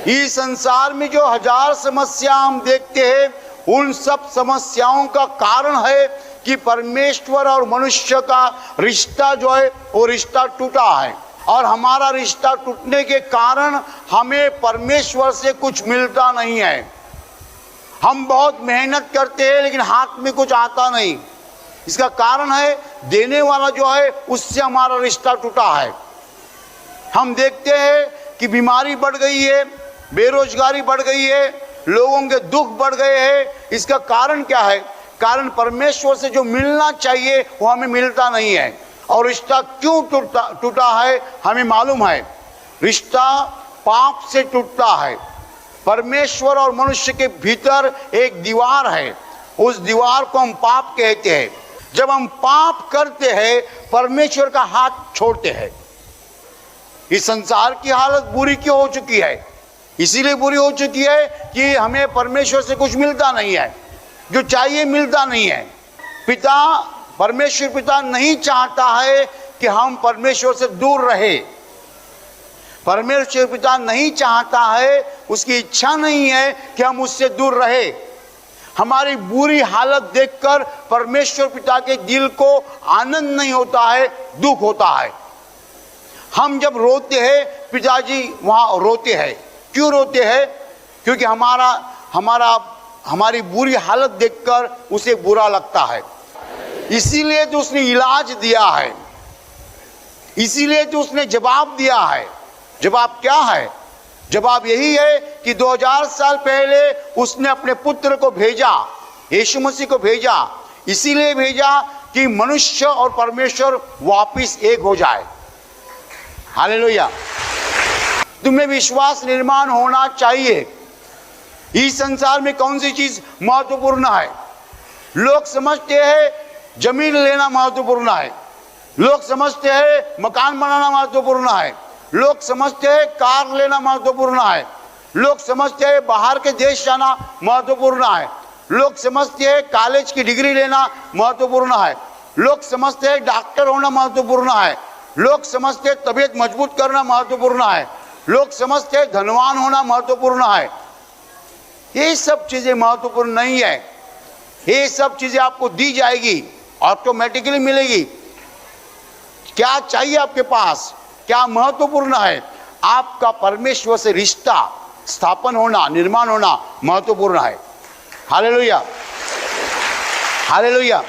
इस संसार में जो हजार समस्या हम देखते हैं, उन सब समस्याओं का कारण है कि परमेश्वर और मनुष्य का रिश्ता जो है वो रिश्ता टूटा है। और हमारा रिश्ता टूटने के कारण हमें परमेश्वर से कुछ मिलता नहीं है। हम बहुत मेहनत करते हैं लेकिन हाथ में कुछ आता नहीं। इसका कारण है देने वाला जो है उससे हमारा रिश्ता टूटा है। हम देखते हैं कि बीमारी बढ़ गई है, बेरोजगारी बढ़ गई है, लोगों के दुख बढ़ गए हैं। इसका कारण क्या है? कारण परमेश्वर से जो मिलना चाहिए वो हमें मिलता नहीं है। और रिश्ता क्यों टूटा है हमें मालूम है। रिश्ता पाप से टूटता है। परमेश्वर और मनुष्य के भीतर एक दीवार है, उस दीवार को हम पाप कहते हैं। जब हम पाप करते हैं परमेश्वर का हाथ छोड़ते हैं। इस संसार की हालत बुरी क्यों हो चुकी है? इसीलिए बुरी हो चुकी है कि हमें परमेश्वर से कुछ मिलता नहीं है, जो चाहिए मिलता नहीं है। परमेश्वर पिता नहीं चाहता है कि हम परमेश्वर से दूर रहे। परमेश्वर पिता नहीं चाहता है, उसकी इच्छा नहीं है कि हम उससे दूर रहे। हमारी बुरी हालत देखकर परमेश्वर पिता के दिल को आनंद नहीं होता है, दुख होता है। हम जब रोते हैं, पिताजी वहां रोते हैं। क्यों रोते हैं? क्योंकि हमारी बुरी हालत देखकर उसे बुरा लगता है। इसीलिए तो उसने इलाज दिया है, इसीलिए तो उसने जवाब दिया है। जवाब क्या है? जवाब यही है कि 2000 साल पहले उसने अपने पुत्र को भेजा, यीशु मसीह को भेजा। इसीलिए भेजा कि मनुष्य और परमेश्वर वापिस एक हो जाए। हालेलुया। तुम्हें विश्वास निर्माण होना चाहिए। इस संसार में कौन सी चीज महत्वपूर्ण है? लोग समझते हैं जमीन लेना महत्वपूर्ण है, लोग समझते हैं मकान बनाना महत्वपूर्ण है, लोग समझते हैं कार लेना महत्वपूर्ण है, लोग समझते हैं बाहर के देश जाना महत्वपूर्ण है, लोग समझते हैं कॉलेज की डिग्री लेना महत्वपूर्ण है, लोग समझते हैं डॉक्टर होना महत्वपूर्ण है, लोग समझते हैं तबीयत मजबूत करना महत्वपूर्ण है, लोग समझते हैं धनवान होना महत्वपूर्ण है। ये सब चीजें महत्वपूर्ण नहीं है। ये सब चीजें आपको दी जाएगी, ऑटोमेटिकली मिलेगी। क्या चाहिए आपके पास? क्या महत्वपूर्ण है? आपका परमेश्वर से रिश्ता स्थापन होना, निर्माण होना महत्वपूर्ण है। Hallelujah, hallelujah.